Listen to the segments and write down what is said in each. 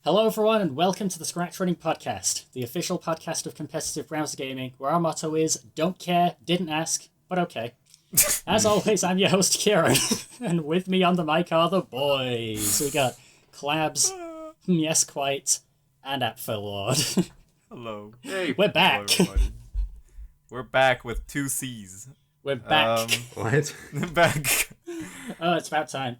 Hello everyone and welcome to the ScratchRunning Podcast, the official podcast of competitive browser gaming, where our motto is, don't care, didn't ask, but okay. As always, I'm your host Kieran, and with me on the mic are the boys. We got Clabs, Yes Quite, and Apfelord. Hello. Hey, We're back. Hello, everybody. We're back with 2 C's. We're back. What? Back. Oh, it's about time.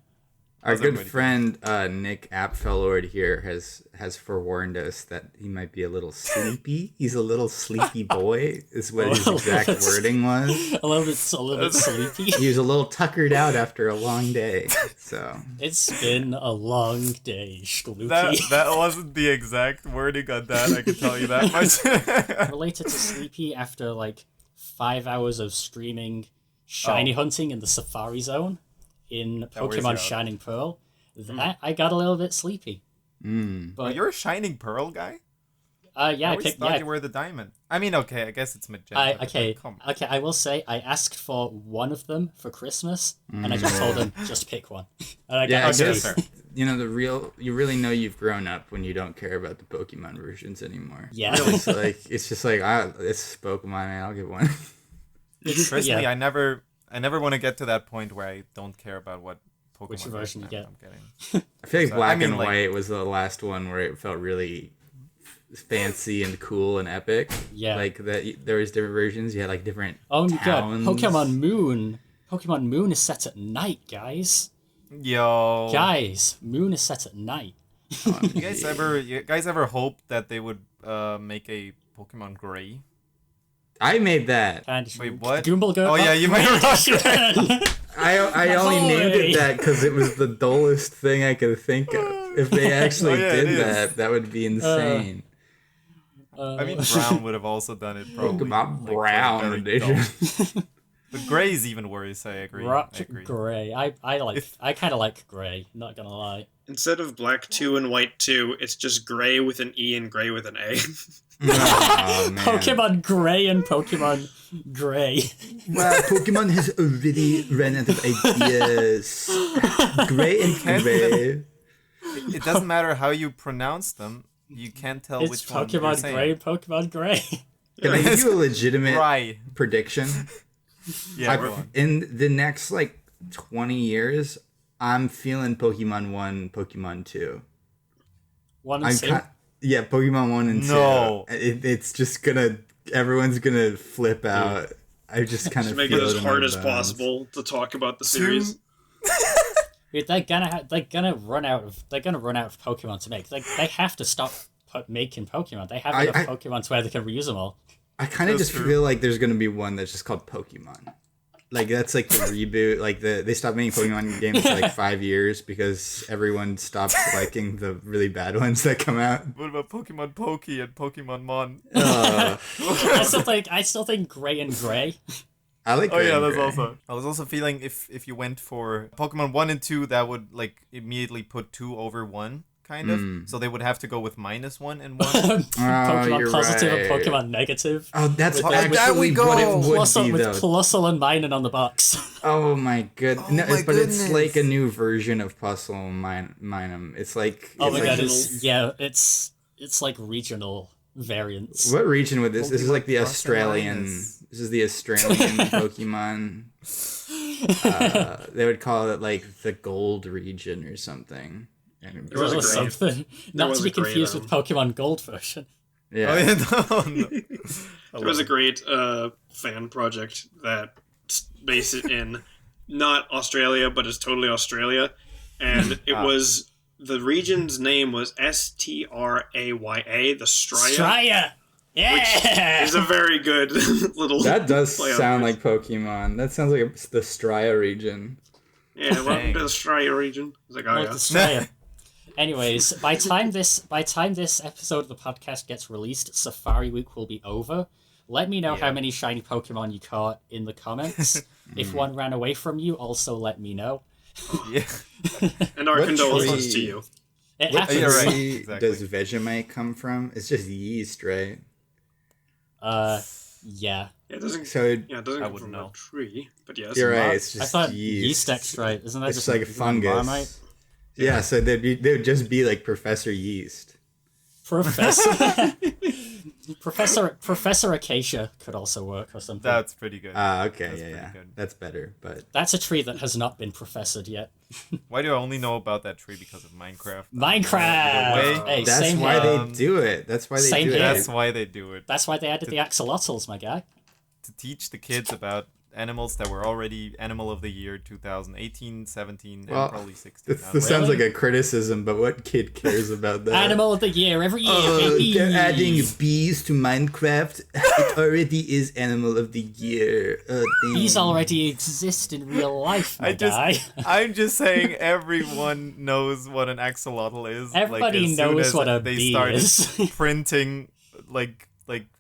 Our How's good everybody friend Nick Apfelord here has forewarned us that he might be a little sleepy. He's a little sleepy boy, is what his exact wording was. A little bit sleepy. He was a little tuckered out after a long day. So It's been a long day, Shloopy. That wasn't the exact wording on that, I can tell you that much. Related to sleepy after 5 hours of streaming shiny hunting in the Safari Zone in Pokemon Shining Pearl, I got a little bit sleepy. But you're a Shining Pearl guy? Yeah, I thought you were the Diamond. I mean, okay, I guess it's magenta. Okay, I will say I asked for one of them for Christmas, and I just told them just pick one. And I got guess, you really know you've grown up when you don't care about the Pokemon versions anymore. Yeah, really, so, it's just it's Pokemon, man. I'll get one. Personally, I never want to get to that point where I don't care about what Pokemon which version you get. I'm getting. I feel like Black and White was the last one where it felt really fancy and cool and epic. Yeah, there was different versions. You had different. Oh my god, towns. Pokemon Moon. Pokemon Moon is set at night, guys. Yo, guys, Moon is set at night. You guys ever hope that they would make a Pokemon Gray? I made that. Wait, what? Goomble Oh yeah, you made it. I only named it that because it was the dullest thing I could think of. If they actually did that would be insane. I mean, Brown would have also done it probably. Pokemon Brown edition. But Gray is even worse. I agree. Gray. I kind of like Gray. Not gonna lie. Instead of Black 2 and White 2, it's just Gray with an E and Gray with an A. Oh, man. Pokemon Gray and Pokemon Gray. Wow, Pokemon has already run out of ideas. Gray and Gray. It doesn't matter how you pronounce them. You can't tell It's which one Pokemon Gray and Pokemon Gray. Can I give you a legitimate prediction? Yeah, in the next 20 years, I'm feeling Pokemon 1, Pokemon 2. 1 and 2? Yeah, Pokemon 1 and 2. No. It's just everyone's gonna flip out. I just kind of make it as hard as possible to talk about the series. Dude, they're gonna run out of Pokemon to make. They have to stop making Pokemon. They have enough Pokemon to where they can reuse them all. I kind of just feel like there's gonna be one that's just called Pokemon. That's the reboot. They stopped making Pokemon games for 5 years because everyone stopped liking the really bad ones that come out. What about Pokemon Pokey and Pokemon Mon? I still think Gray and Gray. I like. Gray and that's Gray. also. I was also feeling if you went for Pokemon 1 and 2, that would immediately put 2 over 1. Kind of, so they would have to go with -1 and 1. Pokemon positive right. and Pokemon negative. Oh, that's actually what it would be, with though. Plusle and Minun on the box. Oh my goodness! But it's like a new version of Puzzle and Minum. It's like oh my god! It's like regional variants. What region would this? This is like the Australian. This is the Australian Pokemon. They would call it the Gold region or something. There was something. Not to be confused with Pokemon Gold version. Yeah. There was a great fan project that based it in not Australia, but is totally Australia, and it was the region's name was Straya, the Straya. Straya. Yeah. Which is a very good little. That does sound like Pokemon. That sounds like the Straya region. Yeah, welcome to the Straya region. It's like, oh yeah. Straya. Anyways, by time this episode of the podcast gets released, Safari Week will be over. Let me know how many shiny Pokemon you caught in the comments. If one ran away from you, also let me know. Yeah. And our condolences to you. It what happens. tree does Vegemite come from? It's just yeast, right? Yeah. It doesn't. So It doesn't come from a tree, but yes. You're right. It's just I thought yeast extract. Isn't that it's just like a fungus? Marmite? Yeah. So they would just be like Professor Yeast. Professor. Professor Acacia could also work or something. That's pretty good. Okay, yeah. Good. That's better, but That's a tree that has not been professored yet. Why do I only know about that tree because of Minecraft? Minecraft! Hey, that's same why here. they do it. That's why they Same do here. it. That's why they do it. That's why they added the axolotls, my guy. To teach the kids about animals that were already Animal of the Year 2018, 17, Well, and probably 16. This sounds like a criticism, but what kid cares about that? Animal of the year every year, Oh, baby. they're adding bees to Minecraft. It already is Animal of the Year. Bees already exist in real life, my guy. I'm just saying everyone knows what an axolotl is. Everybody as soon knows as what a they bee started is. printing like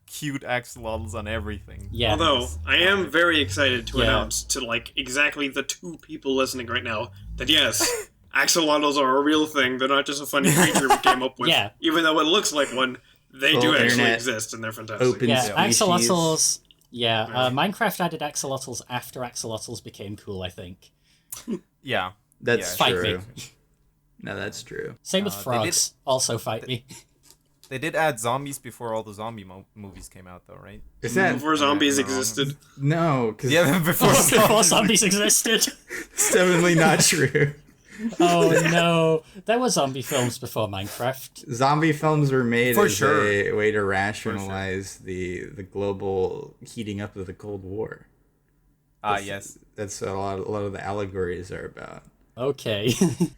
cute axolotls on everything. Yeah. Although I am very excited to Yeah. announce to like exactly the 2 people listening right now that yes, axolotls are a real thing. They're not just a funny creature we came up with. Yeah. Even though it looks like one, they Full do actually internet, exist and they're fantastic. open Yeah, species. axolotls. Yeah, Minecraft added axolotls after axolotls became cool, I think. Yeah. That's Yeah, Fight true. me. No, that's true. Same with They frogs. Also fight me. They did add zombies before all the zombie movies came out, though, right? Is that Before zombies wrong? existed. no? Because Yeah, before Before zombies. zombies existed. it's definitely not true. Oh no, there were zombie films before Minecraft. Zombie films were made For as sure. a way to rationalize the global heating up of the Cold War. Yes. That's a lot of the allegories are about. Okay.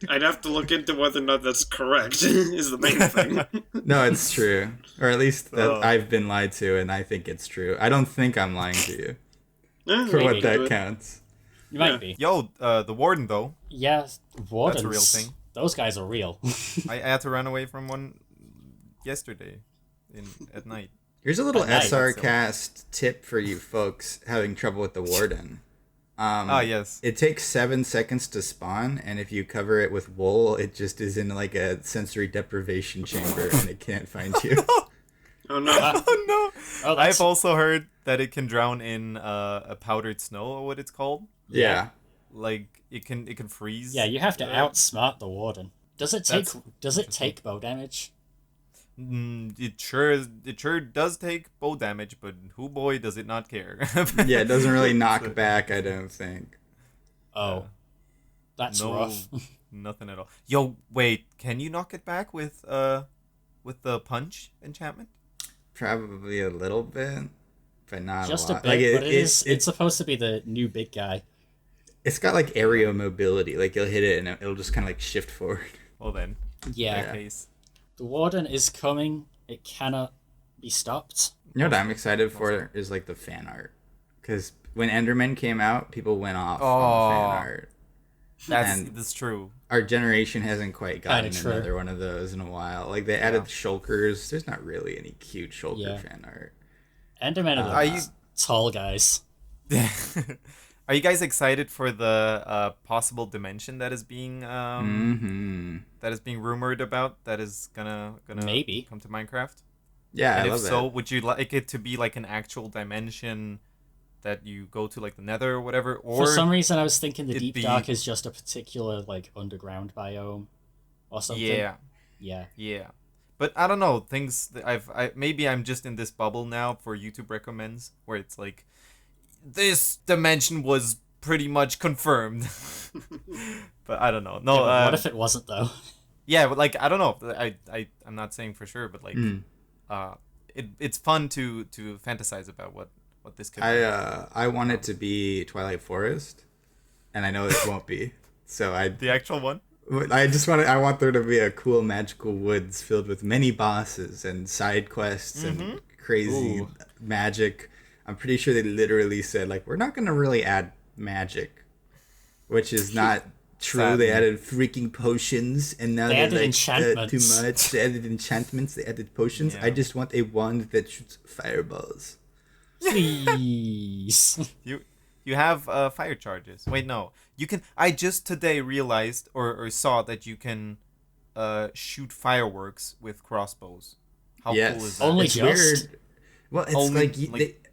I'd have to look into whether or not that's correct, is the main thing. No, it's true, or at least that Oh. I've been lied to, and I think it's true. I don't think I'm lying to you Eh, for we what can that do it. counts. You might Yeah. be. Yo, the warden, though. Yeah, wardens. That's a real thing. Those guys are real. I had to run away from one yesterday at night. Here's a little At night. SRCast tip for you folks having trouble with the warden. Yes. It takes 7 seconds to spawn, and if you cover it with wool, it just is in like a sensory deprivation chamber, and it can't find you. Oh no. Oh, no. Oh, that's I've also heard that it can drown in a powdered snow, or what it's called. Yeah. Like, it can freeze. yeah. You have to outsmart the warden. Does it take? That's Does it take bow damage? It sure does take bow damage, but who boy does it not care. Yeah, it doesn't really knock back, I don't think. Oh, that's No, rough. nothing at all. Yo, wait, can you knock it back with the punch enchantment? Probably a little bit, but not Just a a lot. bit, Like but it's supposed to be the new big guy. it's got like aerial mobility. Like you'll hit it and it'll just kind of like shift forward. Well then, in Yeah. that case. The warden is coming. It cannot be stopped. You know what I'm excited for is like the fan art, because when Enderman came out, people went off on the fan art. That's true. Our generation hasn't quite gotten Kinda true. another one of those in a while. Like they added shulkers. There's not really any cute shulker Yeah. fan art. Endermen are Are the you- tall guys. Are you guys excited for the possible dimension that is being that is being rumored about? That is gonna Maybe. come to Minecraft. Yeah, And I if love so, it. would you like it to be like an actual dimension that you go to, like the Nether or whatever? Or For some reason, I was thinking the it'd Deep be- Dark is just a particular like underground biome, or something. yeah, Yeah. But I don't know. Things that maybe I'm just in this bubble now for YouTube recommends where it's like this dimension was pretty much confirmed. But I don't know. No, Yeah, but what if it wasn't though? yeah, but like I don't know. I'm not saying for sure, but like it's fun to fantasize about what this could be. I want it to be Twilight Forest, and I know it won't be. So The actual one. I want there to be a cool magical woods filled with many bosses and side quests and crazy Ooh. magic. I'm pretty sure they literally said like we're not gonna really add magic, which is not true. Sadly. They added freaking potions, and now They they're added like enchantments. too much. They added enchantments. They added potions. Yeah. I just want a wand that shoots fireballs. Please. You have fire charges. Wait, no. You can. I just today realized or saw that you can shoot fireworks with crossbows. How cool is that? Only It's just? weird. Well, it's Only, like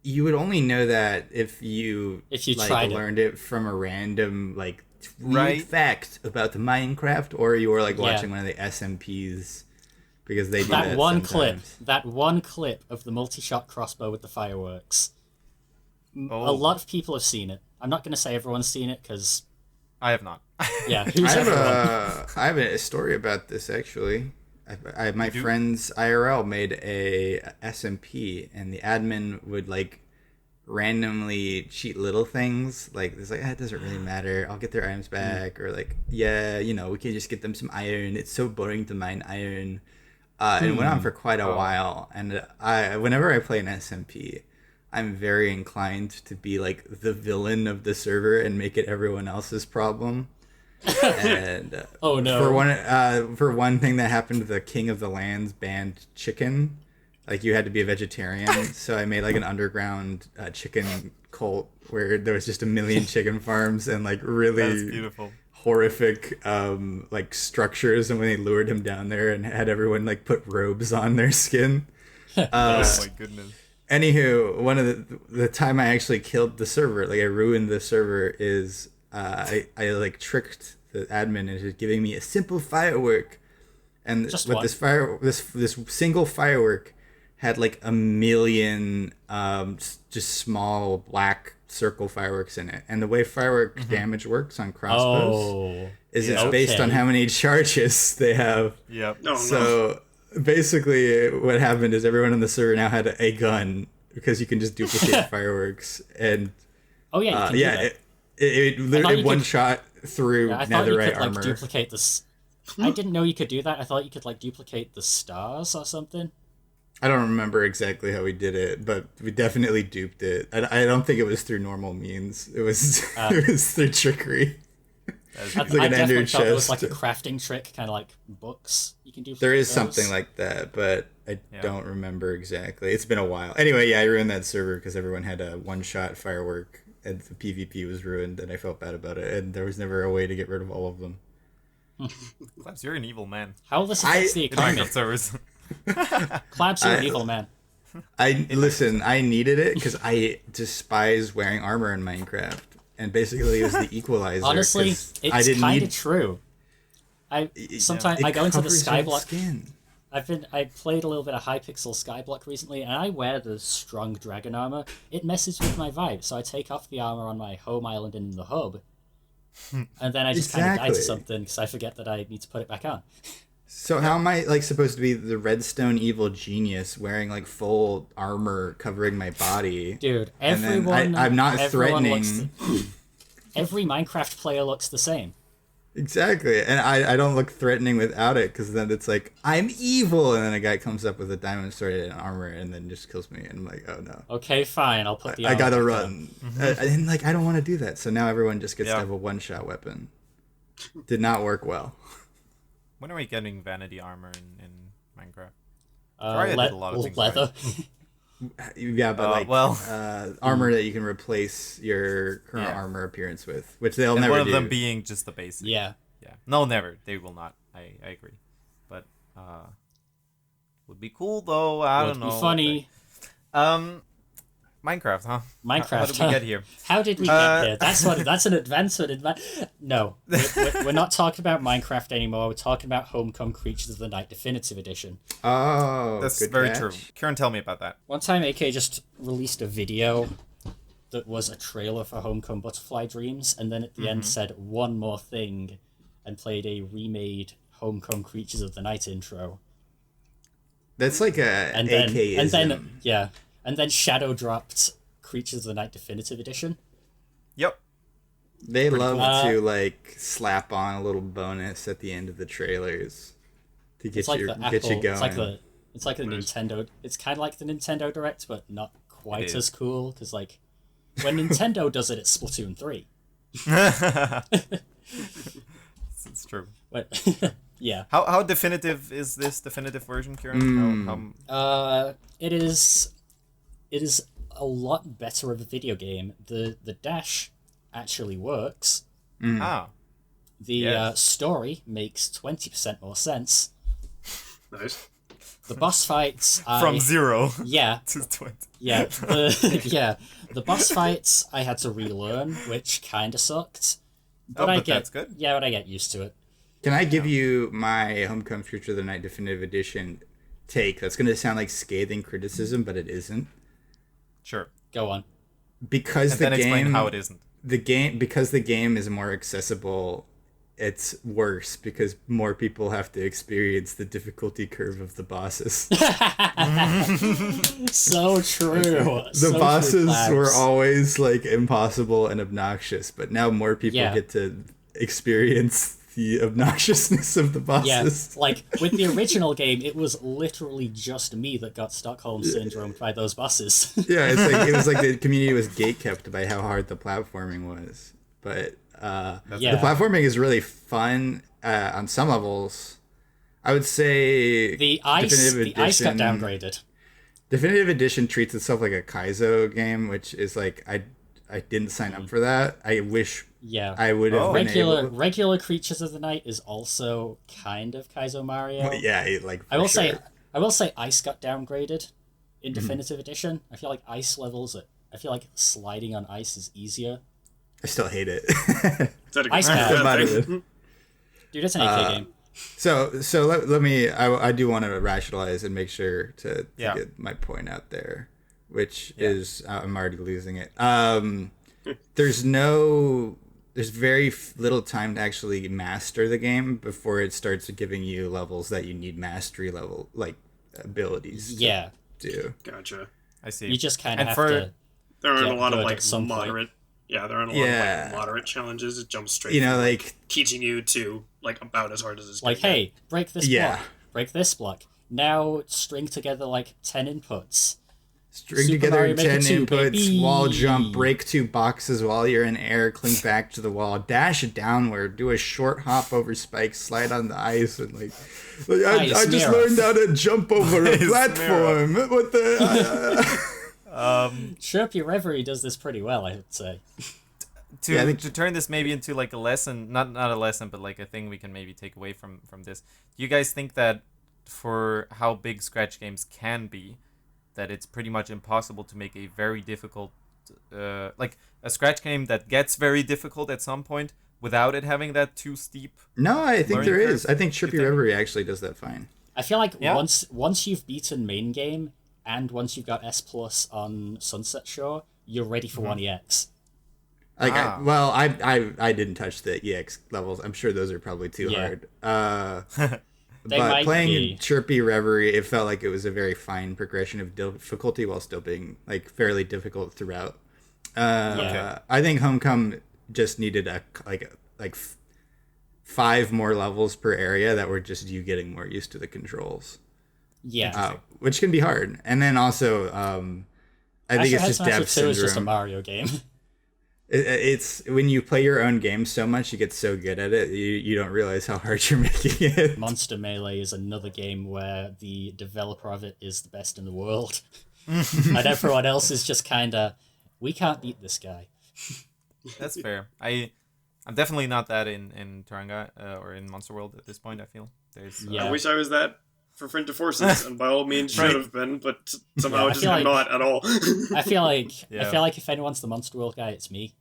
you would only know that if you like tried it. learned it from a random like weird Right. fact about the Minecraft, or you were like Yeah. watching one of the SMPs because they do That one sometimes. that one clip of the multi-shot crossbow with the fireworks. Oh. A lot of people have seen it. I'm not going to say everyone's seen it because, I have not. yeah, who's everyone? I have a story about this actually. My friend's IRL made a SMP, and the admin would like randomly cheat little things. Like it's like it doesn't really matter. I'll get their items back, or like we can just get them some iron. It's so boring to mine iron. It went on for quite a while, and whenever I play an SMP, I'm very inclined to be like the villain of the server and make it everyone else's problem. And Oh no! for one thing that happened, the king of the lands banned chicken. Like you had to be a vegetarian, so I made like an underground chicken cult where there was just a million chicken farms and like That's really beautiful. horrific like structures. And when they lured him down there and had everyone like put robes on their skin. Oh my goodness. Anywho, one of the time I actually killed the server, like I ruined the server, is I like tricked the admin into giving me a simple firework, and Just with one? this single firework had like a million just small black circle fireworks in it. And the way firework damage works on Crossbows Oh, is Yeah. it's based on Okay. how many charges they have. Yep. No, no. So basically, what happened is everyone on the server now had a gun because you can just duplicate fireworks, and oh yeah, you can do yeah, that. it literally you one could- shot through Yeah, I thought you netherite could like armor. duplicate this. I didn't know you could do that. I thought you could like duplicate the stars or something. I don't remember exactly how we did it, but we definitely duped it. I don't think it was through normal means. It was it was through trickery. That's I, It's like I an definitely ender thought it was like a chest. crafting trick, kind of like books. You can do. There is those. something like that, but I Yeah. don't remember exactly. It's been a while. Anyway, yeah, I ruined that server because everyone had a one-shot firework, and the PvP was ruined, and I felt bad about it. And there was never a way to get rid of all of them. Claps, you're an evil man. How this affects the In economy. Minecraft servers. Clabs, you're an evil man. I needed it because I despise wearing armor in Minecraft, and basically it was the equalizer. Honestly, 'cause it's kind of true. Sometimes it I go into the covers your Skyblock. skin. I played a little bit of Hypixel Skyblock recently, and I wear the strong dragon armor. It messes with my vibe, so I take off the armor on my home island in the hub, and then I just kind of die to Exactly. something because I forget that I need to put it back on. So how am I like supposed to be the redstone evil genius wearing like full armor covering my body? Dude, And then everyone. I'm not everyone threatening. Every Minecraft player looks the same. Exactly, and I don't look threatening without it because then it's like I'm evil, and then a guy comes up with a diamond sword and armor and then just kills me, and I'm like, oh no, Okay, fine. I'll put the. I armor gotta back on. run, and like I don't want to do that. So now everyone just gets Yeah. to have a one-shot weapon. Did not work well. When are we getting vanity armor in Minecraft? Sorry, I Le- did a lot of things leather. Yeah, but armor that you can replace your current Yeah. armor appearance with, which they'll And never one of do. them being just the basic. Yeah. Yeah. No, never. They will not. I agree. But would be cool though. I Would don't know. be funny. Minecraft, huh? Minecraft. How did we get here? How did we get here? That's an advancement. No, we're not talking about Minecraft anymore. We're talking about Homecoming Creatures of the Night Definitive Edition. Oh, That's good very catch. true. Kieran, tell me about that. One time, AK just released a video that was a trailer for Homecoming Butterfly Dreams, and then at the end said one more thing, and played a remade Homecoming Creatures of the Night intro. That's like a And then, AK-ism. and then Shadow dropped Creatures of the Night Definitive Edition. Yep. They love cool. to like slap on a little bonus at the end of the trailers to get It's like you the get you Apple. going. It's like the Nintendo. It's kind of like the Nintendo Direct, but not quite is. as cool. Because like when Nintendo does it, it's Splatoon 3. It's true. But yeah, How definitive is this definitive version, Kieran? it is a lot better of a video game. The dash actually works. Ah. The Yes. story makes 20% more sense. Nice. The boss fights From 0 yeah to 20. yeah the boss fights I had to relearn, which kind of sucked. But I that's good. Yeah, but I get used to it. Can I give you my Homecoming Future of the Night Definitive Edition take? That's going to sound like scathing criticism, but it isn't. Sure. Go on. Because And the then explain game, how it isn't. because the game is more accessible, it's worse because more people have to experience the difficulty curve of the bosses. So true. The bosses were always like impossible and obnoxious, but now more people get to experience the obnoxiousness of the bosses. Yeah, like with the original game, it was literally just me that got Stockholm Syndrome by those bosses. Yeah, it's like it was like the community was gatekept by how hard the platforming was. But the platforming is really fun on some levels. I would say the ice got downgraded. Definitive Edition treats itself like a Kaizo game, which is like I didn't sign up for that. I wish I would have been able. Regular Creatures of the Night is also kind of Kaizo Mario. Well, yeah, I will say Ice got downgraded in Definitive Edition. I feel like ice levels. I feel like sliding on ice is easier. I still hate it. Ice thing? Dude, it's an AK game. So let me. I do want to rationalize and make sure to get my point out there, which is I'm already losing it. There's very little time to actually master the game before it starts giving you levels that you need mastery level like abilities. Yeah. To do. Gotcha. I see. You just kind of have to. There aren't a lot of like some moderate. Yeah, there aren't a lot of like moderate challenges. It jumps straight. You know, from, like teaching you to like about as hard as it's like, hey, break this Yeah. block, break this block. Now string together like 10 inputs. string Super together Mario 10 Maker 2, inputs, baby. wall jump, break 2 boxes while you're in air, cling back to the wall, dash downward, do a short hop over spikes, slide on the ice, and I just learned how to jump over a platform. What the? Chirpy Reverie does this pretty well, I would say. To turn this maybe into like a lesson, not a lesson, but like a thing we can maybe take away from this. Do you guys think that for how big Scratch games can be, that it's pretty much impossible to make a very difficult, like a Scratch game that gets very difficult at some point without it having that too steep? No, I think there curve? is. I think Chirpy Reverie actually does that fine. I feel like once you've beaten main game and once you've got S+ on Sunset Shore, you're ready for 1EX. Like, I didn't touch the EX levels. I'm sure those are probably too hard. But playing Chirpy Reverie, it felt like it was a very fine progression of difficulty while still being like fairly difficult throughout. I think Homecoming just needed like 5 more levels per area that were just you getting more used to the controls. Yeah, which can be hard. And then also, I think it's just dev syndrome. It's just a Mario game. It's when you play your own game so much, you get so good at it, you don't realize how hard you're making it. Monster Melee is another game where the developer of it is the best in the world. And everyone else is just kind of, we can't beat this guy. That's fair. I'm definitely not that in Turanga or in Monster World at this point, I feel. I wish I was that for Friend to Forces, and by all means should have been, but somehow just not at all. I feel like if anyone's the Monster World guy, it's me.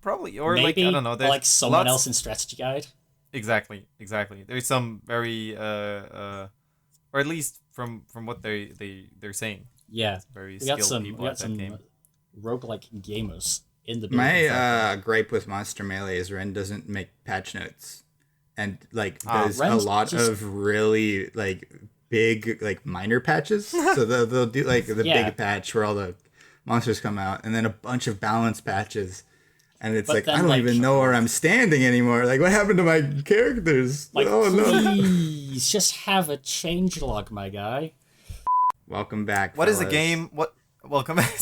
Probably, or maybe, like I don't know, there's like someone else in Strategy Guide. Exactly. There's some very or at least from what they're saying. Yeah, very we got skilled some people at that game. roguelike gamers in the My gripe with Monster Melee is Ren doesn't make patch notes, and like does a lot of really like big like minor patches. So they'll do like the big patch where all the monsters come out, and then a bunch of balance patches. And it's I don't even know where I'm standing anymore. Like, what happened to my characters? Like, oh, please, just have a changelog, my guy. Welcome back, What fellas. is a game? Welcome back.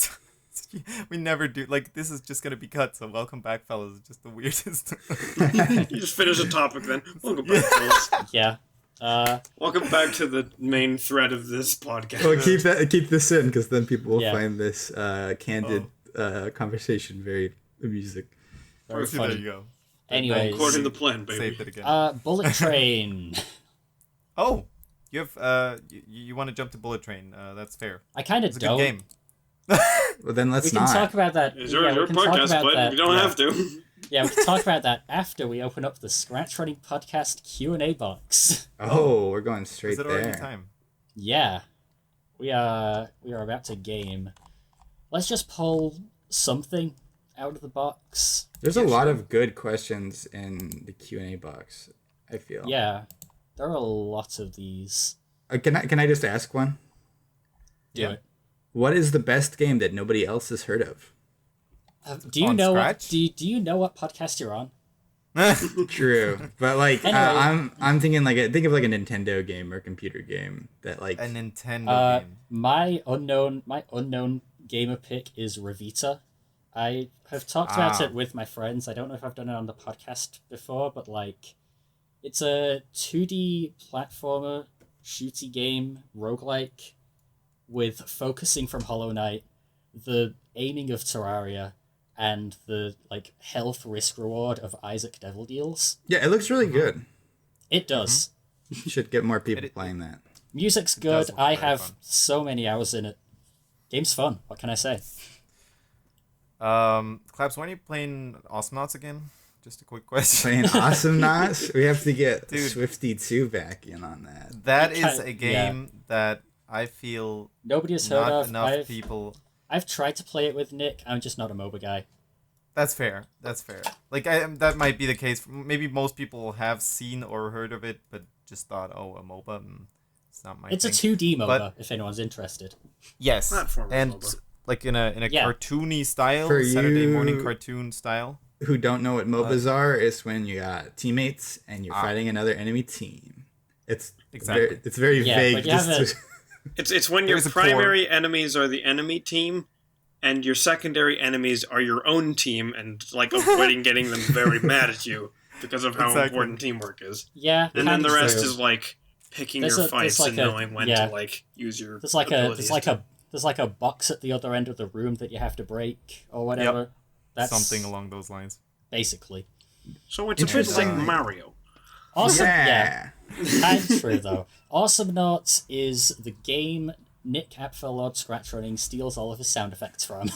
We never do. Like, this is just going to be cut, so welcome back, fellas. It's just the weirdest. You just finish a topic then. Welcome back, fellas. Yeah. Welcome back to the main thread of this podcast. Well, keep this in, because then people will find this candid conversation very amusing. Very funny. There you go. Anyways, according to the plan, baby. Saved it again. Bullet Train. Oh, you have you want to jump to Bullet Train? That's fair. I kind of It's a don't. good game. Well, then let's we not. can talk about that. It's your we can podcast, talk about but that. you don't have to. Yeah, we can talk about that after we open up the ScratchRunning Podcast Q&A box. Oh, we're going straight Is it already there. time? Yeah, we are about to game. Let's just pull something out of the box. There's a lot of good questions in the Q&A box, I feel. Yeah, there are a lot of these. Can I just ask one? Do it. What is the best game that nobody else has heard of? Do you On know what? Scratch? Do you know what podcast you're on? True, but like Anyway. I'm thinking think of like a Nintendo game or computer game that like A Nintendo game. My unknown gamer pick is Revita. I have talked about it with my friends. I don't know if I've done it on the podcast before, but like, it's a 2D platformer shooty game roguelike with focusing from Hollow Knight, the aiming of Terraria, and the like health risk reward of Isaac Devil Deals. yeah, it looks really good. It does. You should get more people playing that. Music's does good. look I very have fun. so many hours in it. Game's fun. What can I say? Claps, when are you playing Awesomenauts again? Just a quick question. Playing Awesome Nos, we have to get Dude. Swifty 2 back in on that. That It is kind- a game that I feel Nobody has heard not of. enough people. I've tried to play it with Nick. I'm just not a MOBA guy. That's fair. That's fair. Like that might be the case. Maybe most people have seen or heard of it, but just thought, oh, a MOBA. It's not my. It's thing. a 2D MOBA, But- if anyone's interested. Yes, Platformer and MOBA. like in a Yeah. cartoony style, For Saturday morning you- cartoon style. Who don't know what MOBAs are, it's when you got teammates and you're fighting another enemy team. It's Exactly. it's very Yeah, vague. but you have Just It's when your There's a core. primary enemies are the enemy team, and your secondary enemies are your own team, and like avoiding getting them very mad at you because of how Exactly. important teamwork is. Yeah, And then the kind of rest true. is like picking There's your a- there's fights like and a- knowing when yeah. to like use your. There's like abilities. there's like a box at the other end of the room that you have to break or whatever. That's Something along those lines. basically. So it's a bit like Interesting. Mario. Awesome. yeah. Kind of true though. Awesome Nauts is the game Nick Apfelord Scratch-Running steals all of his sound effects from.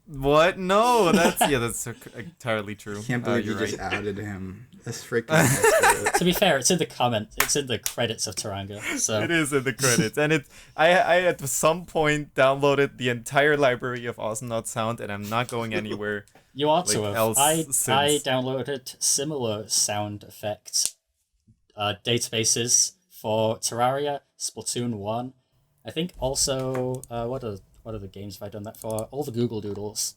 What? No, that's entirely true. Can't believe you you're just right. outed him. That's freaking messed up. To be fair, it's in the it's in the credits of Taranga. So It is in the credits, and I at some point downloaded the entire library of Awesomenauts sound, and I'm not going anywhere. you ought to like, have. else I since. downloaded similar sound effects databases for Terraria, Splatoon 1. I think also what other games have I done that for? All the Google Doodles.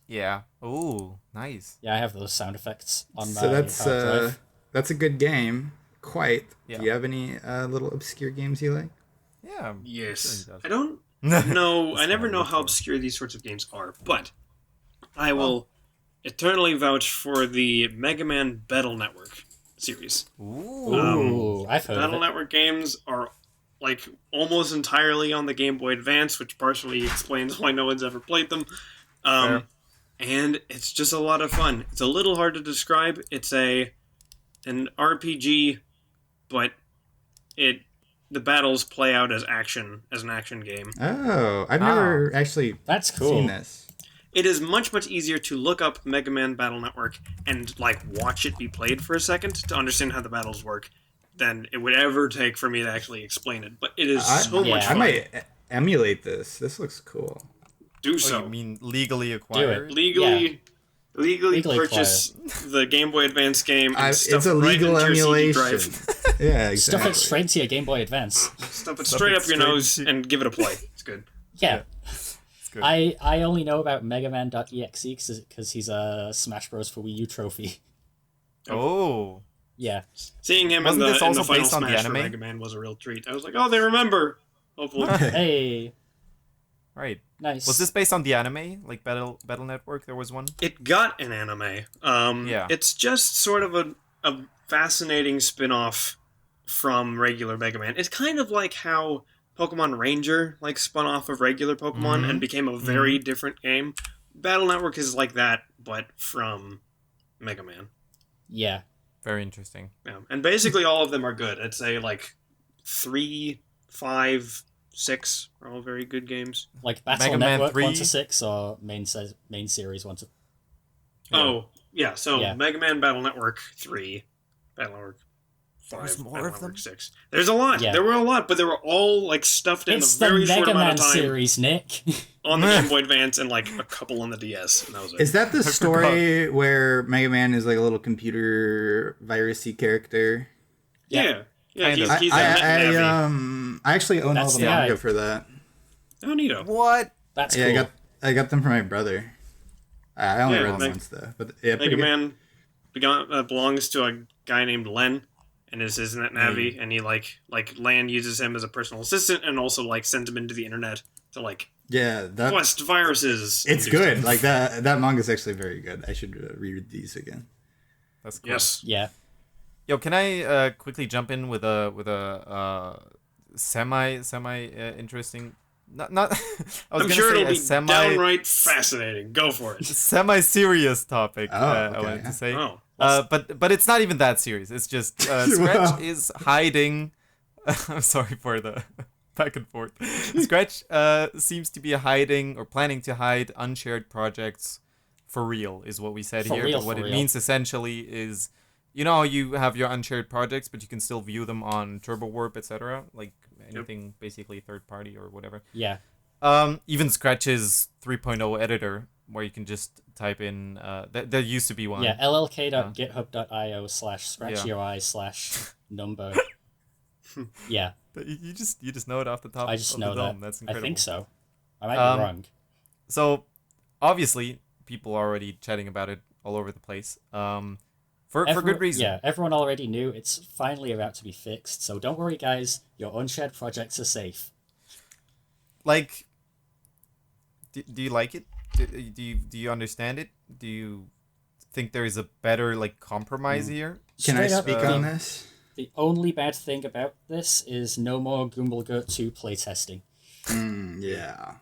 Yeah. Oh, nice. Yeah, I have those sound effects on my So that's hard drive. that's a good game. Quite. Yeah. Do you have any little obscure games you like? Yeah. Yes. Sure he does. I don't know. I never what I know look how for. obscure these sorts of games are, but I will eternally vouch for the Mega Man Battle Network series. Ooh. Ooh, I've heard of Battle it. Network games are like almost entirely on the Game Boy Advance, which partially explains why no one's ever played them. Fair. And it's just a lot of fun. It's a little hard to describe. It's an RPG, but the battles play out as an action game. Oh, I've never actually That's cool. seen this. It is much easier to look up Mega Man Battle Network and like watch it be played for a second to understand how the battles work than it would ever take for me to actually explain it. But it is so yeah. much I fun. might emulate this. This looks cool. Do Oh, so. you mean legally acquired? Legally Legally purchase the Game Boy Advance game and stuff It's a it right legal into your CD emulation. drive. Yeah, Stuff exactly. it straight to your Game Boy Advance. Stuff it Stuff straight it up your straight nose into- and give it a play. It's good. Yeah. It's good. I only know about megaman.exe because he's a Smash Bros. For Wii U trophy. Oh. Yeah. Seeing him Wasn't in this the also final based on the Smash for anime? Mega Man was a real treat. I was like, oh, they remember. Hopefully. Hey, Right. nice. Was this based on the anime, like Battle Network? There was one. It got an anime. Yeah. It's just sort of a fascinating spin-off from regular Mega Man. It's kind of like how Pokemon Ranger like spun off of regular Pokemon and became a very different game. Battle Network is like that, but from Mega Man. Yeah. Very interesting. Yeah. And basically all of them are good. I'd say like 3, 5, 6 are all very good games. Like Battle Mega Man Network 3? 1 to 6 or main series 1 to. Oh, So Yeah. Mega Man Battle Network 3, Battle Network 5, There's more Battle of them? Network 6. There's a lot. Yeah. There were a lot, but they were all like stuffed in It's a the very short Mega amount Man of time series, Nick. on the Game Boy Advance and like a couple on the DS. And that was it. Is that the story where Mega Man is like a little computer virusy character? Yeah. Yeah, Kind of. he's a Navi. I actually own all That's the the manga guy. for that. Oh, neato. What? That's Yeah, cool. I got them from my brother. I only Yeah, read them Meg- once though, but yeah, pretty Mega good. Man belongs to a guy named Len, and is his net Navi, and he like Lan uses him as a personal assistant, and also like sends him into the internet to like Yeah, that quest viruses. and it's do good. stuff. Like that manga is actually very good. I should reread these again. That's cool. Yes. Yeah. Yo, can I quickly jump in with a semi interesting, not I was I'm gonna sure say it'll a be semi downright fascinating. Go for it. semi serious topic. Oh, I okay. wanted to say. Oh. But it's not even that serious. It's just Scratch is hiding. I'm sorry for the back and forth. Scratch seems to be hiding or planning to hide unshared projects for real, is what we said For here. real, But what for it real. means essentially is, you know, how you have your unshared projects, but you can still view them on Turbo Warp, etc. Like anything basically third party or whatever. Yeah. Even Scratch's 3.0 editor, where you can just type in. There used to be one. Yeah, llk.github.io/scratchui/number. Yeah, But you just know it off the top. I just of know the that. dome. That's I incredible. think so. I might be wrong. So, obviously, people are already chatting about it all over the place. For good reason. Yeah, everyone already knew it's finally about to be fixed, so don't worry, guys. Your unshared projects are safe. Like, do you like it? Do you understand it? Do you think there is a better like compromise here? Can I Straight up, speak on this? The only bad thing about this is no more Gumblegut 2 playtesting. Yeah,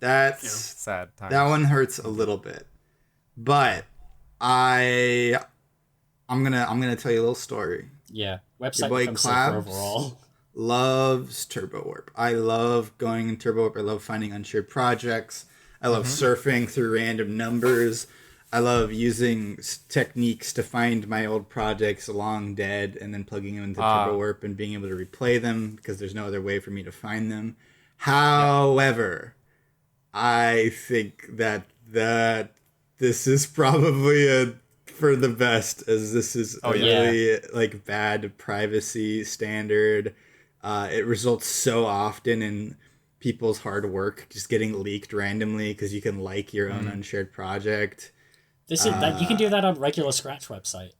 that's Sad times. that one hurts a little bit, but I'm gonna tell you a little story. Yeah, Your website boy becomes safer Clabs overall. loves Turbo Warp. I love going in Turbo Warp. I love finding unshared projects. I love surfing through random numbers. I love using techniques to find my old projects long dead and then plugging them into Turbo Warp and being able to replay them because there's no other way for me to find them. However, I think that this is probably for the best, as this is a really like bad privacy standard. It results so often in people's hard work just getting leaked randomly because you can like your own unshared project. This is that you can do that on regular Scratch website.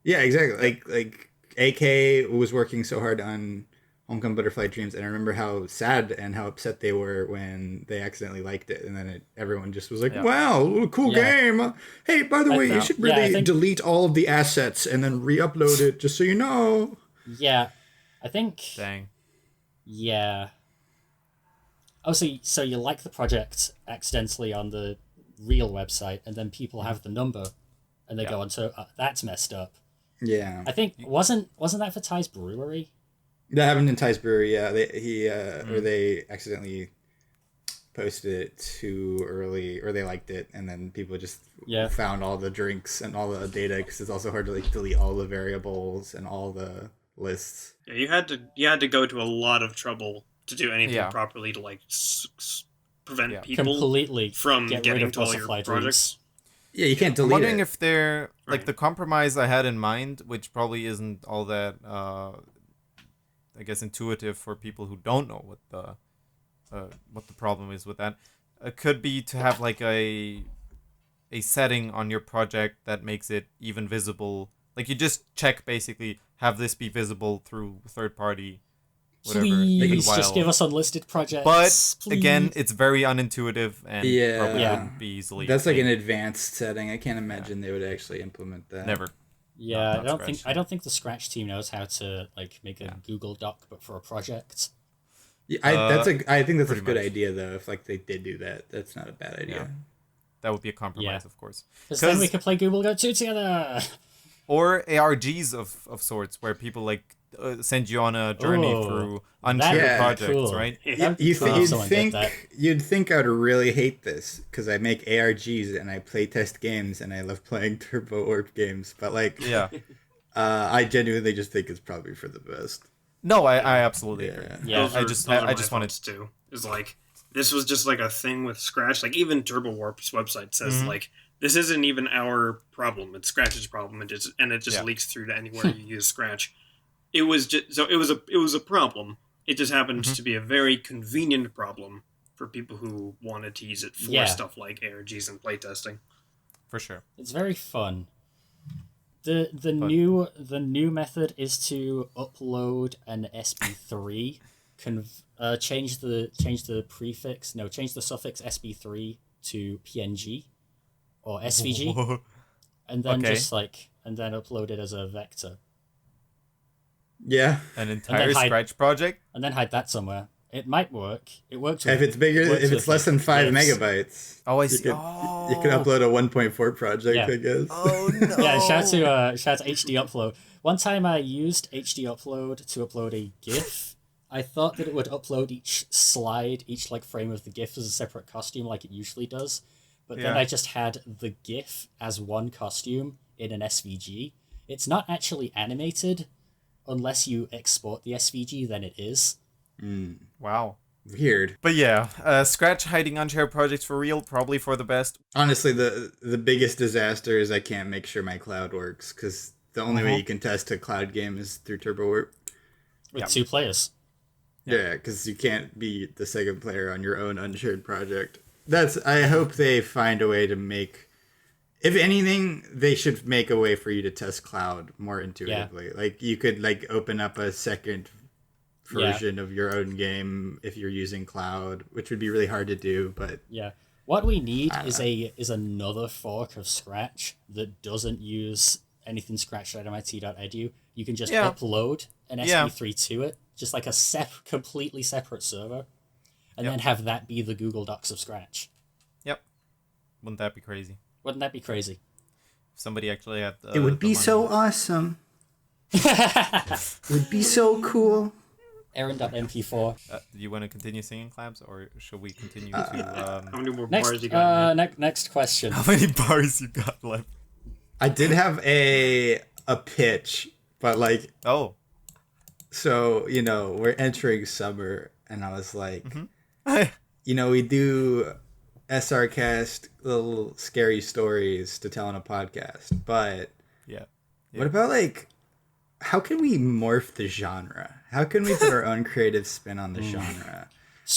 Yeah, exactly. Like AK was working so hard on Homecoming Butterfly Dreams, and I remember how sad and how upset they were when they accidentally liked it, and then everyone just was like, "Wow, cool game! Hey, by the way, you should really delete all of the assets and then re-upload it, just so you know." Yeah, I think. Dang. Yeah. Oh, so you like the project accidentally on the real website, and then people have the number, and they go on to that's messed up. Yeah, I think wasn't that for Ty's Brewery? that happened in Ty's Brewery. Yeah, they accidentally posted it too early, or they liked it, and then people just found all the drinks and all the data because it's also hard to like delete all the variables and all the lists. Yeah, you had to go to a lot of trouble to do anything properly to like prevent people Completely from get rid getting of to all your Butterfly projects. Yeah, you can't I'm delete wondering it. if they're like Right. the compromise I had in mind, which probably isn't all that I guess intuitive for people who don't know what the problem is with that. It could be to have like a setting on your project that makes it even visible. Like you just check basically have this be visible through third party. Whatever. Please while. just give us unlisted projects. But please. again, it's very unintuitive and probably wouldn't be easily. That's like an advanced setting. I can't imagine they would actually implement that. Never. Yeah, not I don't think the Scratch team knows how to like make a Google Doc, but for a project. Yeah, I think that's a pretty good much. idea though. If like they did do that, that's not a bad idea. That would be a compromise, Yeah. of course. Because then we could play Google Go 2 together. Or ARGs of sorts, where people like send you on a journey through Untitled that'd be projects, cool. right? That'd be You'd cool if someone did that. think I'd really hate this because I make ARGs and I play test games and I love playing Turbo Warp games, but like, Yeah. I genuinely just think it's probably for the best. No, I absolutely agree. Yeah. I just wanted to. It's like this was just like a thing with Scratch. Like even Turbo Warp's website says like this isn't even our problem. It's Scratch's problem. It just leaks through to anywhere you use Scratch. It was a problem. It just happens to be a very convenient problem for people who wanted to use it for stuff like ARGs and playtesting. for sure. It's very fun. The new method is to upload an SB3, change the suffix SB3 to PNG or SVG, and then upload it as a vector. Yeah. An entire Scratch project? And then hide that somewhere. It might work. It works. If it's bigger, if it's less than 5 megabytes. Oh, I see. You can upload a 1.4 project, I guess. Oh, no. Yeah, shout to HD Upload. One time I used HD Upload to upload a GIF. I thought that it would upload each frame of the GIF as a separate costume like it usually does. But then I just had the GIF as one costume in an SVG. It's not actually animated. Unless you export the SVG, then it is. Wow. Weird. But yeah, Scratch hiding unshared projects for real, probably for the best. Honestly, the biggest disaster is I can't make sure my cloud works, because the only way you can test a cloud game is through Turbo Warp. With 2 players. Yeah, because you can't be the second player on your own unshared project. I hope they find a way to make... If anything, they should make a way for you to test cloud more intuitively. Yeah. Like, you could, open up a second version of your own game if you're using cloud, which would be really hard to do, but... Yeah. What we need is another fork of Scratch that doesn't use anything scratch.mit.edu. You can just upload an SP3 to it, just like a completely separate server, and then have that be the Google Docs of Scratch. Yep. Wouldn't that be crazy? Wouldn't that be crazy? If somebody actually had it would be so awesome. It would be so cool. Aaron.mp4. Do you want to continue singing, Clams, or should we continue to... How many more bars you got? Next question. How many bars you got left? I did have a pitch, but Oh. So, we're entering summer, and I was like, we do SRCast little scary stories to tell on a podcast, but what about how can we morph the genre? How can we put our own creative spin on the genre?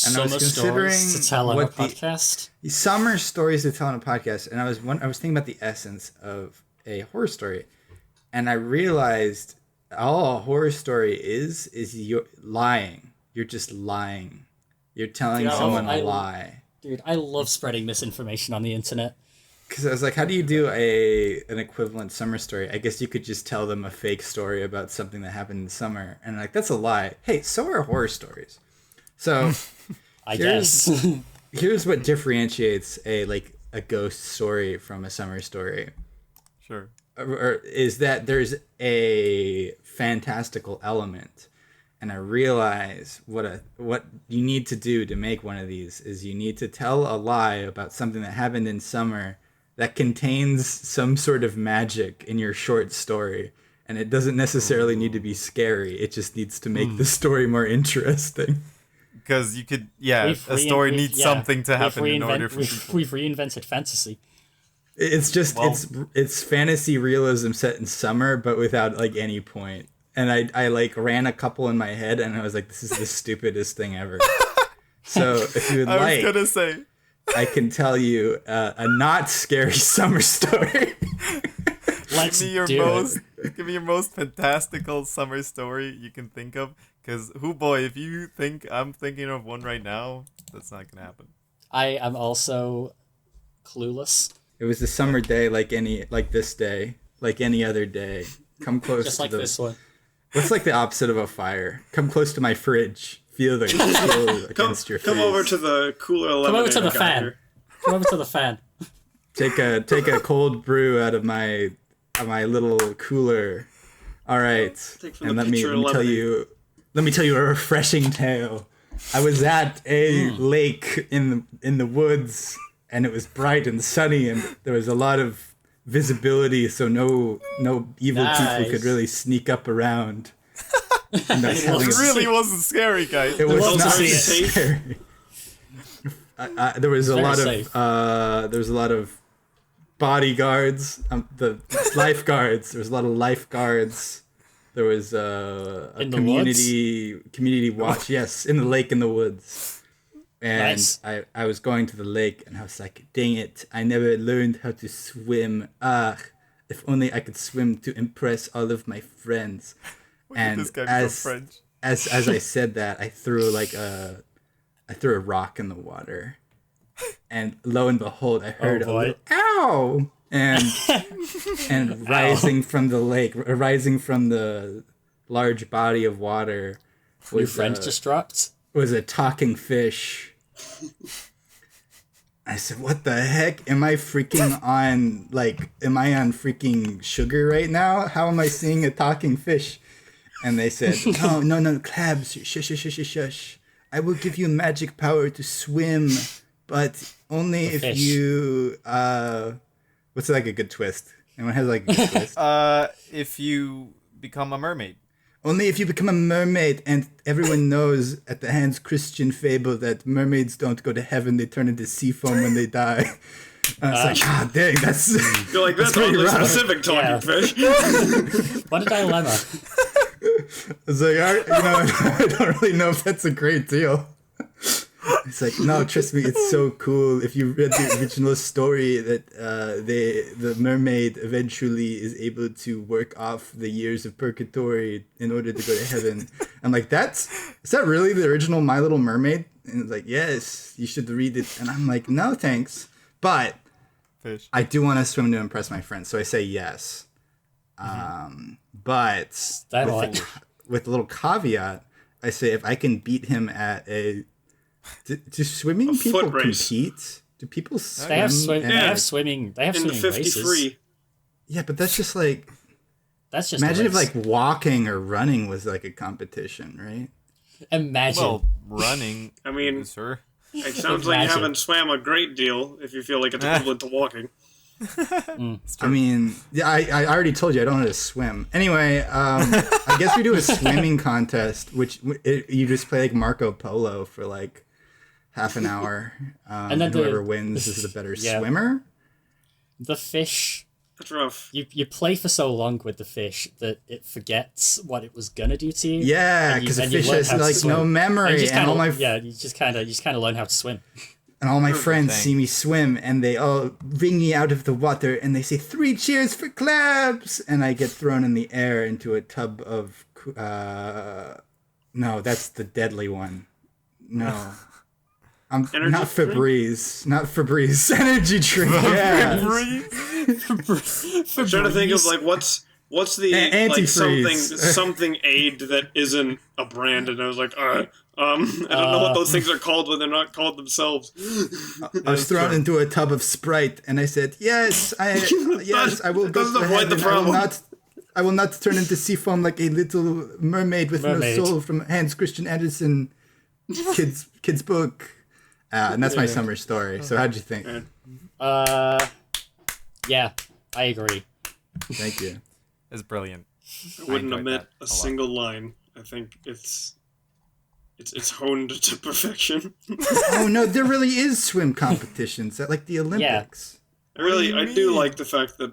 And Summer stories to tell on a podcast. Summer stories to tell on a podcast, and I was thinking about the essence of a horror story, and I realized all a horror story is you're lying. You're just lying. You're telling someone a lie. Dude, I love spreading misinformation on the internet. Because I was like, how do you do an equivalent summer story? I guess you could just tell them a fake story about something that happened in summer. And that's a lie. Hey, so are horror stories. So I guess. Here's what differentiates a ghost story from a summer story. Sure. Or is that there's a fantastical element. And I realize what you need to do to make one of these is you need to tell a lie about something that happened in summer that contains some sort of magic in your short story. And it doesn't necessarily need to be scary. It just needs to make the story more interesting. Because you could, a story needs something to happen in order for people. We've reinvented fantasy. It's just, it's fantasy realism set in summer, but without any point. And I ran a couple in my head, and I was like, this is the stupidest thing ever. So if you would I was going to say. I can tell you a not scary summer story. Give me your most fantastical summer story you can think of. Because, if you think I'm thinking of one right now, that's not going to happen. I am also clueless. It was a summer day like this day, like any other day. Come close just to like this one. What's the opposite of a fire? Come close to my fridge. Feel the chill against your face. Come over to the cooler eliminator. Come over to the fan. Come over to the fan. Take a cold brew out of my my little cooler. All right, Take from and the let me pitcher tell lemonade. you a refreshing tale. I was at a lake in the woods, and it was bright and sunny, and there was a lot of visibility, so no evil people could really sneak up around. And I was telling It him- really wasn't scary, guys. it was Well, not see it. scary. There was a very lot safe. of there was a lot of bodyguards, the lifeguards. There was a lot of lifeguards. There was a In the community watch. Yes, in the lake in the woods. And Nice. I was going to the lake, and I was like, dang it, I never learned how to swim. If only I could swim to impress all of my friends. And This guy become French. as I said that, I threw a rock in the water, and lo and behold, I heard a boy. little ow, and rising from the lake, rising from the large body of water, Your was friend just dropped. was a talking fish. I said, "What the heck? Am I freaking on? Am I on freaking sugar right now? How am I seeing a talking fish?" And they said, "No, crabs, shush. I will give you magic power to swim, but only if fish. you what's like a good twist? Anyone has like a good twist? If you become a mermaid. Only if you become a mermaid, and everyone knows at the Hans Christian fable that mermaids don't go to heaven; they turn into sea foam when they die." And I was like, "God dang, that's." You're like, that's pretty oddly rough. specific talking Yeah. fish. What a dilemma. I was like, I don't really know if that's a great deal. It's like, no, trust me, it's so cool. If you read the original story, that the mermaid eventually is able to work off the years of purgatory in order to go to heaven. I'm like, is that really the original My Little Mermaid? And it's like, yes, you should read it. And I'm like, no, thanks. But Fish. I do want to swim to impress my friends, so I say yes. But That like with a little caveat, I say if I can beat him at do swimming people foot race. compete? Do people swim? they have swim. and- They have swimming. They have In the swimming 50 races. free. Yeah, but that's just like, That's just a imagine if race. like walking or running was like a competition, right? Imagine. Well, running. I mean- sir. It sounds like you Imagine. haven't swam a great deal if you feel like it's equivalent to walking. I mean, yeah, I already told you I don't know how to swim. Anyway, I guess we do a swimming contest, which you just play like Marco Polo for like half an hour, and then whoever wins is the better yeah. swimmer. The fish. That's rough. You play for so long with the fish that it forgets what it was gonna do to you. Yeah, And you- because the and you fish learn has how to like swim. no And you memory, just and kinda, all my you just kind of learn how to swim. and all my friends thing. see me swim, and they all wring me out of the water, and they say 3 cheers for crabs, and I get thrown in the air into a tub of no, that's the deadly one. No. I'm Energy not drink? Febreze energy drink. Yeah. I'm trying to think of like what's the like Antifreeze. something aid that isn't a brand, and I was like, I don't know what those things are called when they're not called themselves. I was thrown into a tub of Sprite, and I said, "Yes, I will go doesn't to avoid the heaven. problem. I will not turn into sea foam like a little mermaid with Mermaid. no soul from Hans Christian Andersen kids book." And that's my summer story. So how'd you think? Yeah, I agree. Thank you. It's brilliant. I wouldn't enjoyed omit that a a lot. single line. I think it's honed to perfection. Oh no, there really is swim competitions at like the Olympics. I do like the fact that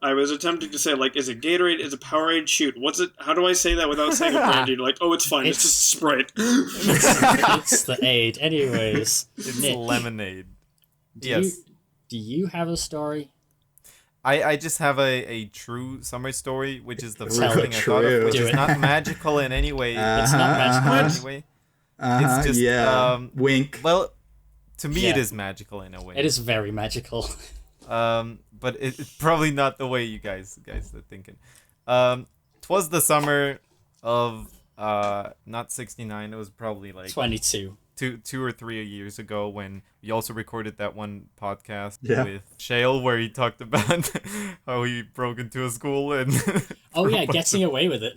I was attempting to say, like, is it Gatorade? Is it Powerade? Shoot, what's it? How do I say that without saying a brand? You're like, oh, it's fine. It's just Sprite. It's the aid. Anyways, It's Nick, lemonade. do Yes. you have a story? I just have a true summer story, which is the Tell first it. thing I thought of, which Do is it. not magical in any way. It's not magical. in any way. It's just, yeah. Wink. Well, to me it Yeah. is magical in a way. It is very magical. But it's probably not the way you guys are thinking. 'Twas the summer of not 69. It was probably like 22. two or 3 years ago when we also recorded that one podcast Yeah. with Shale where he talked about how he broke into a school and Oh yeah, getting away with it.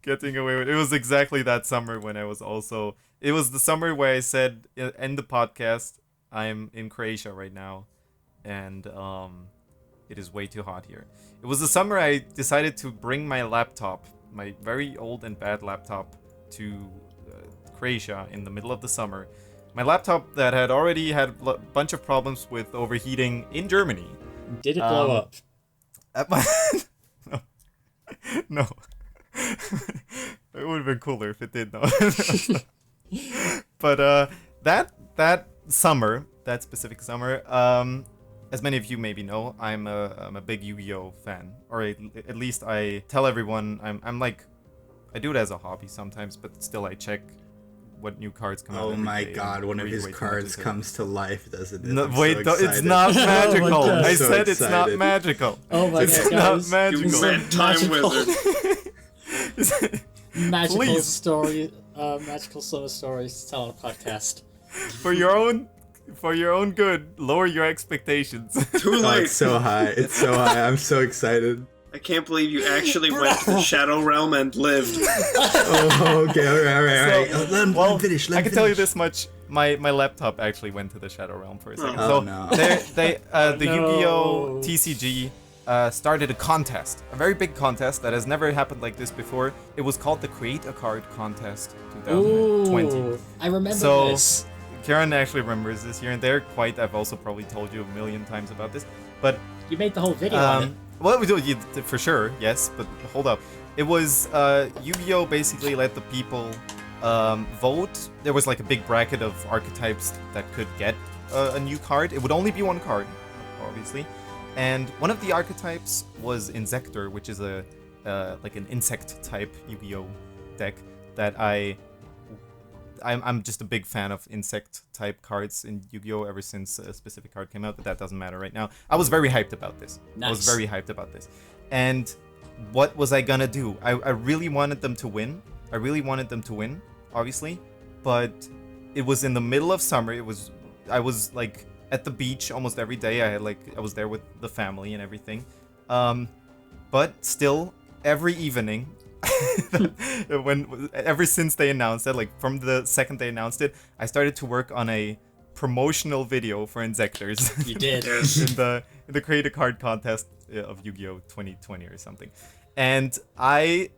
getting away with it. It was exactly that summer when I was also... It was the summer where I said in the podcast, I'm in Croatia right now, and it is way too hot here. It was the summer I decided to bring my laptop, my very old and bad laptop, to Croatia in the middle of the summer. My laptop that had already had a bunch of problems with overheating in Germany. Did it blow up? At my... No. It would have been cooler if it did, no. But that summer, that specific summer, as many of you maybe know, I'm a big Yu-Gi-Oh fan, or at least I tell everyone I'm like, I do it as a hobby sometimes, but still I check what new cards come out. Oh every my day god, and one of read his way too much cards into it. comes to life, doesn't it? No, I'm wait, so it's excited. not magical. God. I So said it's not excited. magical. Oh my It's god, not guys. magical. You mad time Magical. wizard. Magical Please. story, magical summer stories to tell on a podcast. For your own good, lower your expectations. Too Oh, late. it's so high. It's so high. I'm so excited. I can't believe you actually went to the Shadow Realm and lived. Oh, okay, all right. So, Let him finish. Let I him can tell you finish. this much: my laptop actually went to the Shadow Realm for a second. Oh, So no. the no. Yu-Gi-Oh TCG started a contest, a very big contest that has never happened like this before. It was called the Create a Card Contest 2020. Ooh, I remember So- this. Karen actually remembers this here and there. I've also probably told you a million times about this, but You made the whole video on it. well, we do for sure, yes. But hold up, it was Yu-Gi-Oh basically let the people vote. There was like a big bracket of archetypes that could get a new card. It would only be one card, obviously, and one of the archetypes was Insector, which is a like an insect type Yu-Gi-Oh deck that I'm just a big fan of insect type cards in Yu-Gi-Oh ever since a specific card came out, but that doesn't matter right now. I was very hyped about this. I was Nice. very hyped about this. And what was I gonna do? I really wanted them to win. Obviously, but it was in the middle of summer. I was like at the beach almost every day. I was there with the family and everything. But still, every evening, ever since they announced it, like from the second they announced it, I started to work on a promotional video for Insectors. You did. Yes. in the Create a Card contest of Yu-Gi-Oh 2020 or something. And I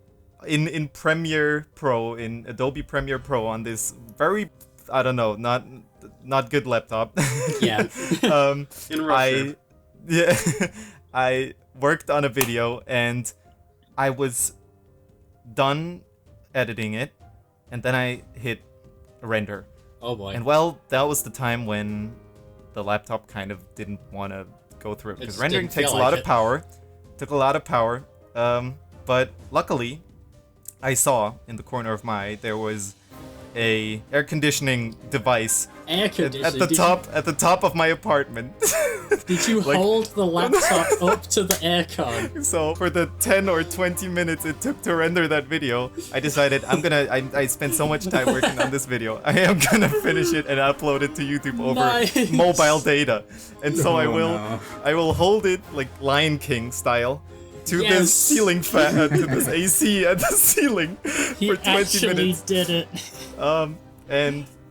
in Premiere Pro, in Adobe Premiere Pro, on this very, I don't know, not good laptop. Yeah. In Russia. I worked on a video and I was done editing it, and then I hit render. Oh boy. And well, that was the time when the laptop kind of didn't want to go through it, because just rendering didn't feel takes a like lot it. of power. Took a lot of power. But luckily, I saw in the corner of my eye there was a air conditioning device Air at conditioning. the top of my apartment. Did you like- hold the laptop up to the aircon? So for the 10 or 20 minutes it took to render that video, I decided I spent so much time working on this video. I am gonna finish it and upload it to YouTube over Nice. mobile data. And so Oh, no. I will hold it like Lion King style to Yes. this ceiling fan, to this AC at the ceiling He for 20 actually minutes. did it.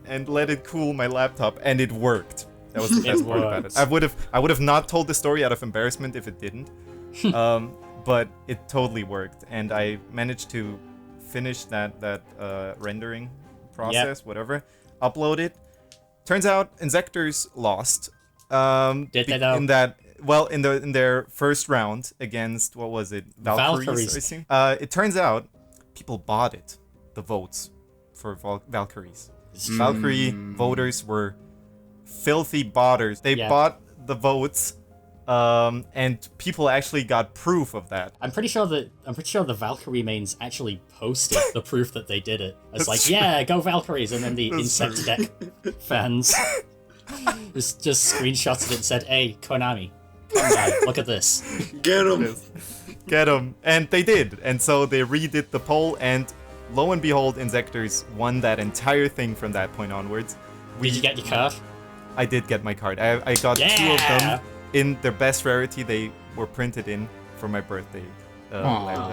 And let it cool my laptop, and it worked. That was the best part about it. worked. I would have not told the story out of embarrassment if it didn't. But it totally worked, and I managed to finish that rendering process, whatever. Upload it. Turns out Insectors lost. Did they though? In their first round against, what was it? Valkyries. I think. It turns out people bought it, the votes for Valkyries. Valkyrie voters were filthy botters. They Yeah. bought the votes, and people actually got proof of that. I'm pretty sure the Valkyrie mains actually posted the proof that they did it. It's like, true. yeah, go Valkyries, and then the That's Insect deck fans just screenshotted it and said, "Hey, Konami, come by, look at this." Get him. Get them, and they did. And so they redid the poll, and lo and behold, Insectors won that entire thing from that point onwards. Did you get your card? I did get my card. I got 2 of them in their best rarity. They were printed in for my birthday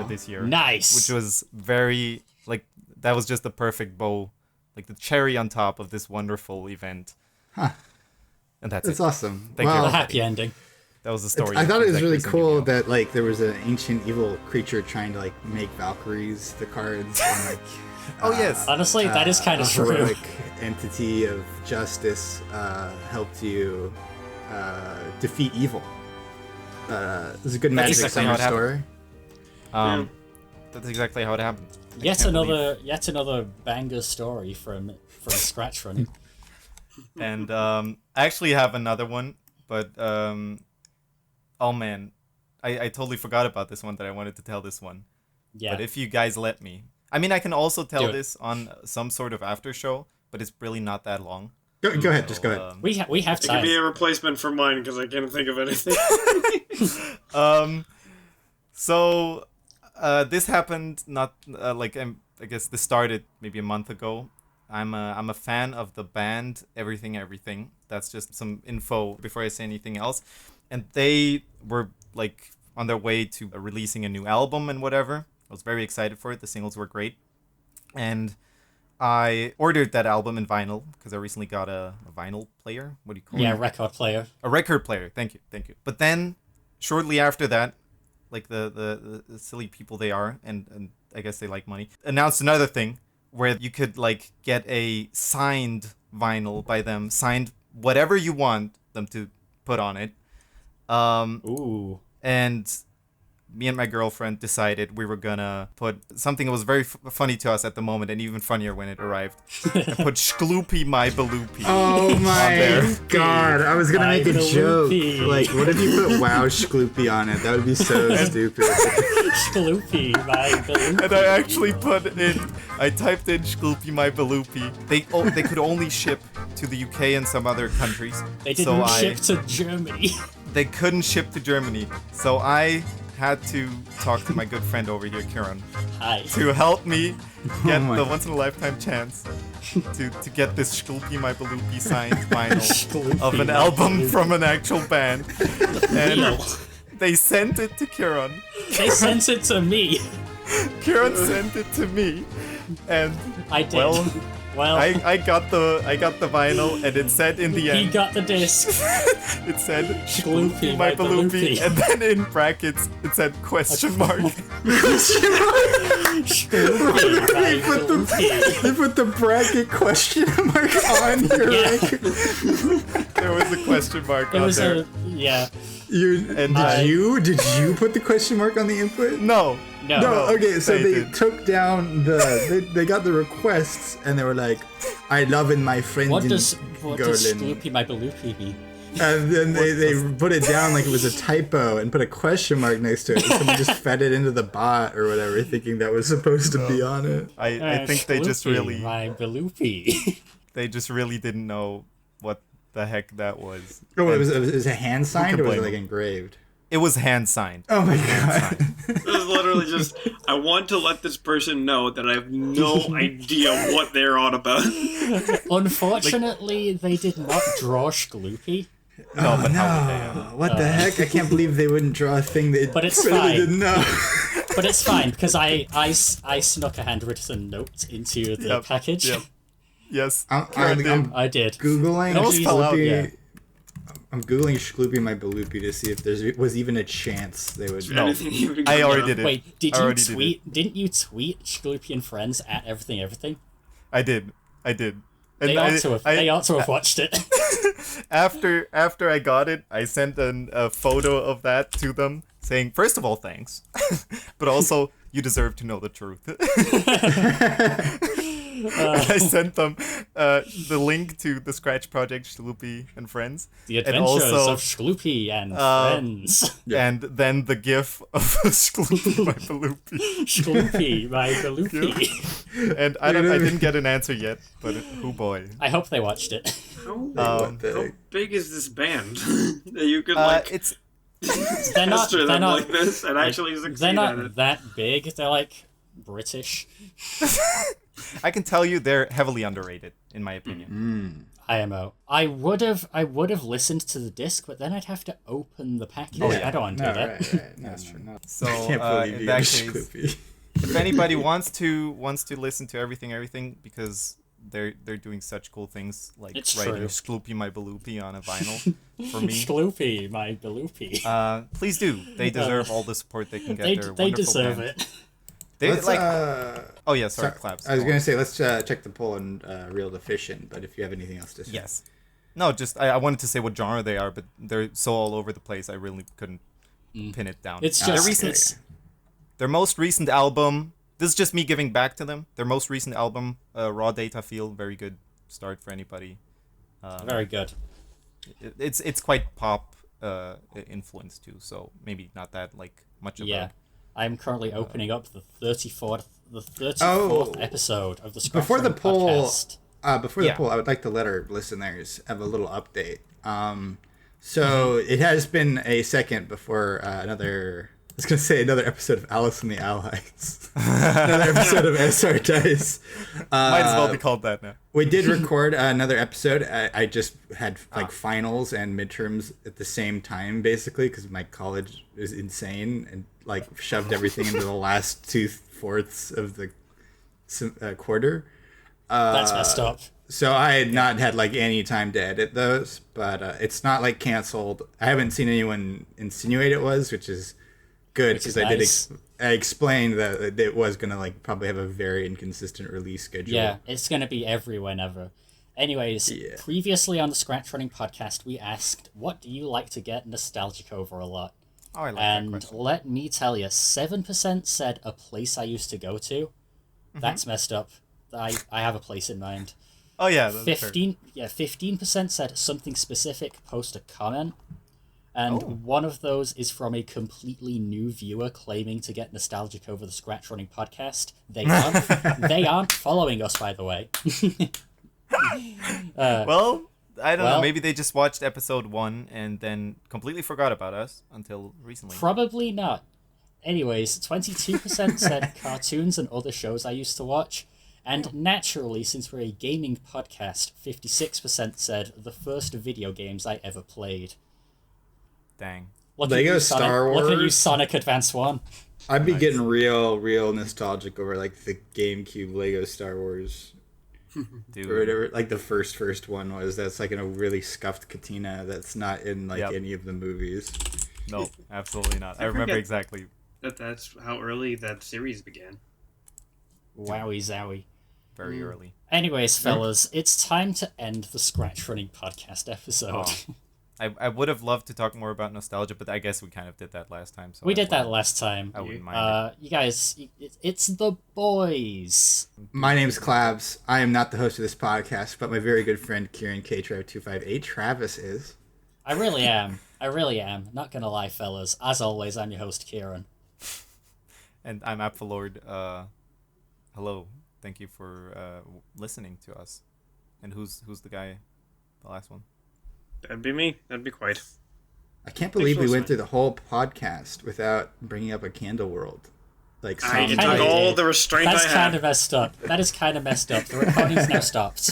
this year. Nice. Which was very, like, that was just the perfect bow, like the cherry on top of this wonderful event. Huh. And that's That's it. awesome. Thank you. A Wow. happy ending. That was the story. I of thought it was really Insectors and cool Yu-Gi-Oh! that like there was an ancient evil creature trying to like make Valkyries the cards and like Oh, yes. Honestly, that is kind of a true. heroic entity of justice helped you defeat evil. It was a good Magic exactly how Summer it story. That's exactly how it happened. Yet another banger story from Scratch Running. And I actually have another one, but oh man, I totally forgot about this one that I wanted to tell this one. Yeah. But if you guys let me, I mean, I can also Do tell it. this on some sort of after show, but it's really not that long. Go ahead, just go ahead. We have It could time. be a replacement for mine because I can't think of anything. So this happened not I guess this started maybe a month ago. I'm a fan of the band Everything. That's just some info before I say anything else. And they were like on their way to releasing a new album and whatever. I was very excited for it. The singles were great. And I ordered that album in vinyl because I recently got a vinyl player. What do you call it? Yeah, record player. A record player. Thank you. But then shortly after that, like the silly people they are, and I guess they like money, announced another thing where you could like get a signed vinyl by them, signed whatever you want them to put on it. Ooh. And me and my girlfriend decided we were gonna put something that was very funny to us at the moment, and even funnier when it arrived. And put Shkloopy My Baloopy. Oh my there. god! I was gonna My make a joke. Gloopy. Like, what if you put "Wow Shkloopy" on it? That would be so stupid. Shkloopy, my Baloopy. And I actually I typed in Shkloopy My Baloopy. They could only ship to the UK and some other countries. They didn't ship to Germany. They couldn't ship to Germany. So I had to talk to my good friend over here, Kieran, Hi. to help me get my the God. once-in-a-lifetime chance to get this Shkloopy My Baloopy signed vinyl Shkloopy of an My album Baloopy. from an actual band. And Real. they sent it to Kieran. They sent it to me. Kieran sent it to me. And I did. Well, I got the vinyl, and it said in the he end, got the disc. it said Shkloopy Shkloopy My My Baloopy, Baloopy. and then in brackets it said question mark. Shkloopy, my They put the Baloopy. they put the bracket question mark on your Yeah. record. There was a question mark It on was there. yeah. And Did you put the question mark on the input? No. No. No, okay, so they they did. took down they got the requests and they were like, I love in my friend What in does Berlin. Shkloopy my Baloopy mean? And then they put it down like it was a typo and put a question mark next to it. And someone just fed it into the bot or whatever, thinking that was supposed to be on it. I think they just Shkloopy, really my Baloopy. didn't know what the heck that was. Oh, And it was a hand signed or was it blame like them? engraved? It was hand signed. Oh my god. It was literally just, I want to let this person know that I have no idea what they're on about. Unfortunately, they did not draw Shkloopy. No, but how would they have? What the heck? I can't believe they wouldn't draw a thing they But it's really fine. didn't know. But it's fine because I snuck a handwritten note into the Yep, package. yep. Yes. I'm I did. Googling almost fell out, Shkloopy. yeah. I'm Googling Shkloopy My Baloopy to see if there was even a chance they would. No. Anything even I comes already up. did it. Wait, did I you already did it. tweet? Didn't you tweet Shkloopy and friends at everything? I did. And They ought to have watched it. After I got it, I sent a photo of that to them, saying, first of all, thanks, but also you deserve to know the truth. I sent them the link to the Scratch Project, Shkloopy and Friends, The and Adventures also of Shkloopy and Friends. and then the GIF of Shkloopy by Baloopy. Shkloopy, my Baloopy. And I didn't get an answer yet, but oh boy. I hope they watched it. How, What the how heck? big is this band that you could like They're not. pester They're them not. like this and actually succeed They're at not it? that big. They're like British. I can tell you they're heavily underrated, in my opinion. IMO. I would have listened to the disc, but then I'd have to open the package. I don't want to do that. Right. No, that's true. No. So I can't believe in you that are case, Shloopy. if anybody wants to listen to everything, because they're doing such cool things, like It's writing true. Skloopy My Baloopy on a vinyl for me. Skloopy, my Beloopy. Please do. They deserve all the support they can get. They They're a they wonderful deserve band. it. They Let's, like. Oh yeah, sorry, sorry, claps. I was Go gonna on. say let's check the poll on Real Deficient, but if you have anything else to say, Yes. No, just I wanted to say what genre they are, but they're so all over the place. I really couldn't pin it down. It's Their just recent, their most recent album. This is just me giving back to them. Their most recent album, Raw Data Feel, very good start for anybody. very good. It's quite pop influenced too, so maybe not that like much of Yeah. I'm currently opening up the 34th Oh. episode of the before the ScratchRunning poll, podcast. Yeah. I would like to let our listeners have a little update. So it has been a second before another. I was gonna say another episode of Alice and the Allies. Another episode of SR Dice. Might as well be called that now. We did record another episode. I just had like finals and midterms at the same time, basically, because my college is insane and like shoved everything into the last 2/4 of the quarter. That's messed up. So I had not had like any time to edit those, but it's not like canceled. I haven't seen anyone insinuate it was, which is good Which is because nice. I explained that it was gonna like probably have a very inconsistent release schedule. Yeah, it's going to be every whenever. Anyways, Yeah. previously on the ScratchRunning podcast, we asked, what do you like to get nostalgic over a lot? Oh, I like that And question. let me tell you, 7% said a place I used to go to. That's messed up. I have a place in mind. Oh yeah, that's fair. 15% said something specific, post a comment. And one of those is from a completely new viewer claiming to get nostalgic over the ScratchRunning podcast. They aren't following us, by the way. Well, I don't know. well- Maybe they just watched episode 1 and then completely forgot about us until recently. Probably not. Anyways, 22% said cartoons and other shows I used to watch. And naturally, since we're a gaming podcast, 56% said the first video games I ever played. Dang. Look Lego at you, Star Look at you, Wars? Sonic Advance 1. I'd be getting real nostalgic over like the GameCube Lego Star Wars Dude. or whatever. Like the first one was. That's like in a really scuffed katina. That's not in like Yep. any of the movies. No, absolutely not. I remember forget- exactly. That's how early that series began. Wowie zowie. Very early. Anyways, fellas, it's time to end the ScratchRunning podcast episode. Oh. I would have loved to talk more about nostalgia, but I guess we kind of did that last time. So We I did that wouldn't- last time. I wouldn't mind You guys, it's the boys. My name's Clabs. I am not the host of this podcast, but my very good friend Kieran K-Trav258 Travis is. I really am. Not gonna lie, fellas. As always, I'm your host, Kieran. And I'm Apfelord. Hello. Thank you for listening to us. And who's the guy? The last one. That'd be me. That'd be quite. I can't believe we for went listening. through the whole podcast without bringing up a Candle World. Like, I kinda took all did. the restraint That's I kind had. of messed up. That is kind of messed up. The recording's now stopped.